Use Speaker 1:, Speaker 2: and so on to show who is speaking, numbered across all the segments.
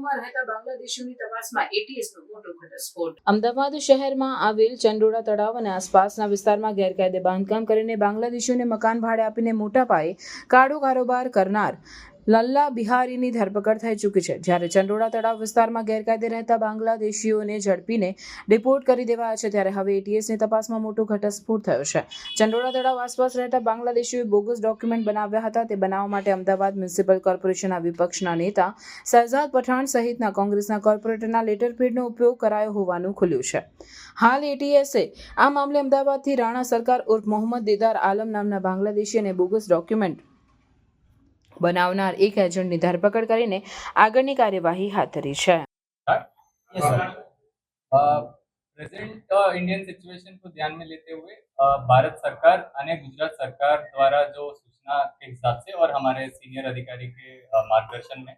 Speaker 1: કામમાં રહેતા બાંગ્લાદેશીઓની તપાસમાં એટીએસનો મોટો ઘટસ્ફોટ।
Speaker 2: અમદાવાદ શહેરમાં આવેલ ચંડોળા તળાવ અને આસપાસના વિસ્તારમાં ગેરકાયદે બાંધકામ કરીને બાંગ્લાદેશીઓને મકાન ભાડે આપીને મોટા પાયે કાળો કારોબાર કરનાર લલ્લા બિહારીની ધરપકડ થઈ ચૂકી છે। જ્યારે ચંડોળા તળાવ વિસ્તારમાં ગેરકાયદે રહેતા બાંગ્લાદેશીઓને ઝડપીને ડિપોર્ટ કરી દેવાયા છે, ત્યારે હવે એટીએસની તપાસમાં મોટો ઘટસ્ફોટ થયો છે। ચંડોળા તળાવ આસપાસ રહેતા બાંગ્લાદેશીઓએ બોગસ ડોક્યુમેન્ટ બનાવ્યા હતા। તે બનાવવા માટે અમદાવાદ મ્યુનિસિપલ કોર્પોરેશનના વિપક્ષના નેતા શહેજાદ પઠાણ સહિતના કોંગ્રેસના કોર્પોરેટરના લેટરપેડનો ઉપયોગ કરાયો હોવાનું ખુલ્યું છે। હાલ એટીએસે આ મામલે અમદાવાદથી રાણા સરકાર ઉર્ફ મોહમ્મદ દીદાર આલમ નામના બાંગ્લાદેશી અને બોગસ ડોક્યુમેન્ટ બનાવનાર એક એજન્ટની ધરપકડ કરીને આગળની કાર્યવાહી હાથ ધરી છે।
Speaker 3: प्रेजेंट इंडियन सिचुएशन को ध्यान में लेते हुए भारत सरकार અને गुजरात सरकार द्वारा जो सूचना के हिसाब से और हमारे सीनियर अधिकारी के मार्गदर्शन में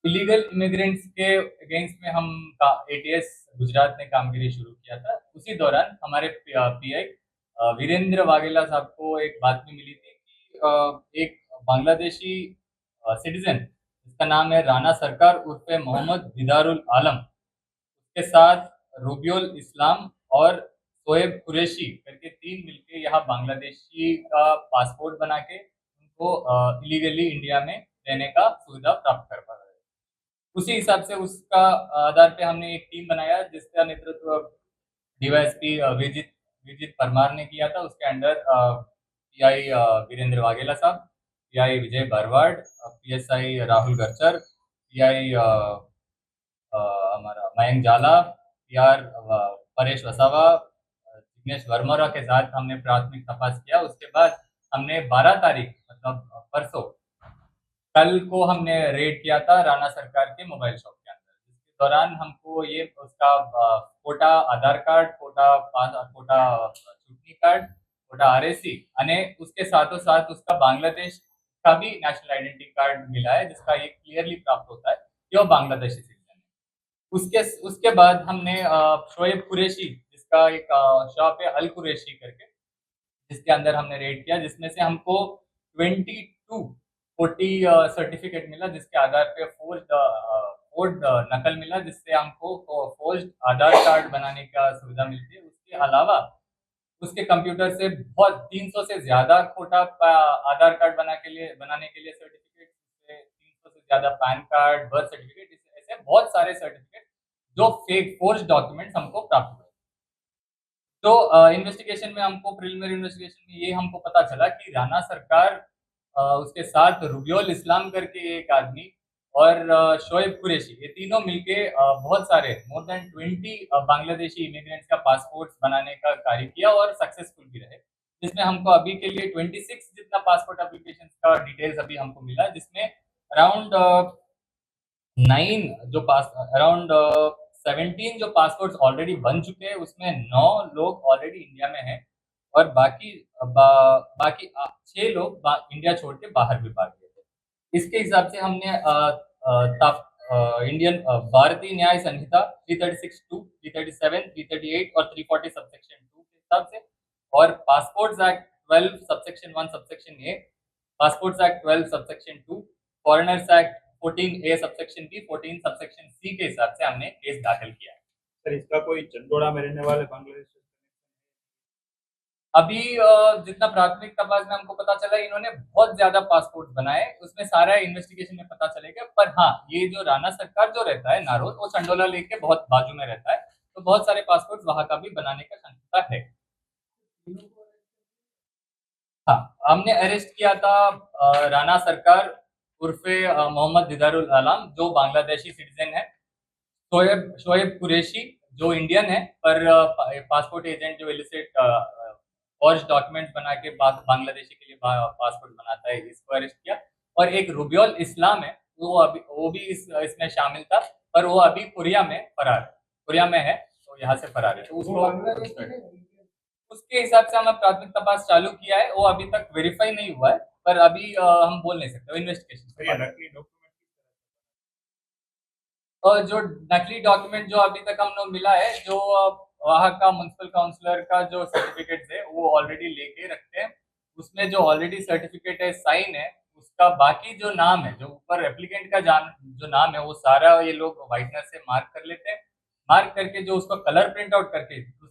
Speaker 3: इलीगल इमिग्रेंट्स के अगेंस्ट में हम एटीएस गुजरात ने कामगिरी शुरू किया था। उसी दौरान हमारे पीआई वीरेंद्र वाघेला साहब को एक बातमी मिली थी कि एक बांग्लादेशी सिटीजन जिसका नाम है राना सरकार उर्फ मोहम्मद दीदारुल आलम, उसके साथ रूबियोल इस्लाम और शोएब कुरैशी करके 3 मिलके यहाँ बांग्लादेशी का पासपोर्ट बना के उनको इलीगली इंडिया में रहने का सुविधा प्राप्त कर पा रहे हैं। उसी हिसाब से उसका आधार पे हमने एक टीम बनाया जिसका नेतृत्व डीवाईएसपी विजित परमार ने किया था। उसके अंडर पीआई वीरेंद्र वाघेला साहब, पीआई विजय बरवाड़, पीएसआई राहुल गरचर, पीआई हमारा मयंक जाला, पीआर परेश वसावा, जिग्नेश वर्मोरा के साथ हमने प्राथमिक तपास किया। उसके बाद हमने 12 तारीख मतलब परसों कल को हमने रेड किया था राणा सरकार के मोबाइल शॉप के अंदर, जिसके दौरान हमको ये उसका कोटा आधार कार्ड, कोटा चुटनी कार्ड, कोटा आरएसी અને उसके साथों साथ उसका बांग्लादेश का भी नेशनल आइडेंटिटी कार्ड मिला है, जिसका ये क्लियरली प्राप्त होता है कि वो बांग्लादेशी सिटीजन है। उसके बाद हमने शोएब कुरैशी जिसका एक शॉप है अल कुरैशी करके, जिसके अंदर हमने रेड किया, जिसमें से हमको 2240 सर्टिफिकेट मिला, जिसके आधार पे फोर्ड नकल मिला, जिससे हमको फोर्ज्ड आधार कार्ड बनाने का सुविधा मिलती है। उसके अलावा उसके कंप्यूटर से बहुत 300 से ज्यादा खोटा आधार कार्ड बनाने के लिए सर्टिफिकेट, 300 से ज्यादा पैन कार्ड, बर्थ सर्टिफिकेट, ऐसे बहुत सारे सर्टिफिकेट जो फेक फोर्ज डॉक्यूमेंट्स हमको प्राप्त हुए। तो इन्वेस्टिगेशन में हमको प्रिलिमिनरी इन्वेस्टिगेशन में ये हमको पता चला कि राणा सरकार उसके साथ रूबियोल इस्लाम करके एक आदमी और शोएब कुरैशी, ये तीनों मिलके बहुत सारे मोर देन 20 बांग्लादेशी इमिग्रेंट्स का पासपोर्ट बनाने का कार्य किया और सक्सेसफुल भी रहे, जिसमें हमको अभी के लिए 26 जितना पासपोर्ट एप्लीकेशन का डिटेल्स अभी हमको मिला, जिसमें अराउंड 17 जो पासपोर्ट ऑलरेडी बन चुके हैं, उसमें 9 लोग ऑलरेडी इंडिया में हैं और बाकी 6 लोग इंडिया छोड़ के बाहर भी भाग गए थे। इसके हिसाब से हमने इंडियन भारतीय न्याय संहिता 336(2), 337, 338 और 340 सबसेक्शन 2 के हिसाब से और passports act 12 subsection 1 subsection A, passports act 12 subsection 2, foreigners act 14A subsection B, 14 subsection C के हिसाब से हमने केस दाखिल किया है।
Speaker 4: सर, इसका कोई चंडोड़ा में रहने वाले बांग्लादेश
Speaker 3: अभी जितना प्राथमिक तपास में हमको पता चला, इन्होंने बहुत ज्यादा पासपोर्ट बनाए, उसमें सारा इन्वेस्टिगेशन में पता चलेगा। पर हाँ, ये जो राणा सरकार जो रहता है नारोद, वो चंडोला लेक के बहुत बाजू में रहता है, तो बहुत सारे पासपोर्ट वहां का भी बनाने का क्षमता है। हाँ, हमने अरेस्ट किया था राणा सरकार उर्फे मोहम्मद दीदारुल आलम जो बांग्लादेशी सिटीजन है, शोएब कुरैशी जो इंडियन है पर पासपोर्ट एजेंट जो इलिसिट फॉर्ज डॉक्यूमेंट्स बना के बांग्लादेशी के लिए पासपोर्ट बनाता है, इसको अरेस्ट किया। और एक रूबियोल इस्लाम है, वो भी इसमें शामिल था, पर वो अभी कोरिया में है, तो यहाँ से फरार है। तो उसके हिसाब से हमने प्राथमिक तपास चालू किया है, वो अभी तक वेरीफाई नहीं हुआ है, पर अभी हम बोल नहीं सकते, इन्वेस्टिगेशन।
Speaker 4: नकली डॉक्यूमेंट
Speaker 3: और जो नकली डॉक्यूमेंट जो अभी तक हम लोग मिला है, जो वहाँ का म्युनिसिपल काउंसलर का जो सर्टिफिकेट है वो ऑलरेडी लेके रखते हैं, उसमें जो ऑलरेडी सर्टिफिकेट है साइन है, उसका बाकी जो नाम है, जो ऊपर एप्लीकेंट का जो नाम है, वो सारा ये लोग व्हाइटनर से मार्क कर लेते हैं। मार्क करके जो उसका कलर प्रिंट आउट करके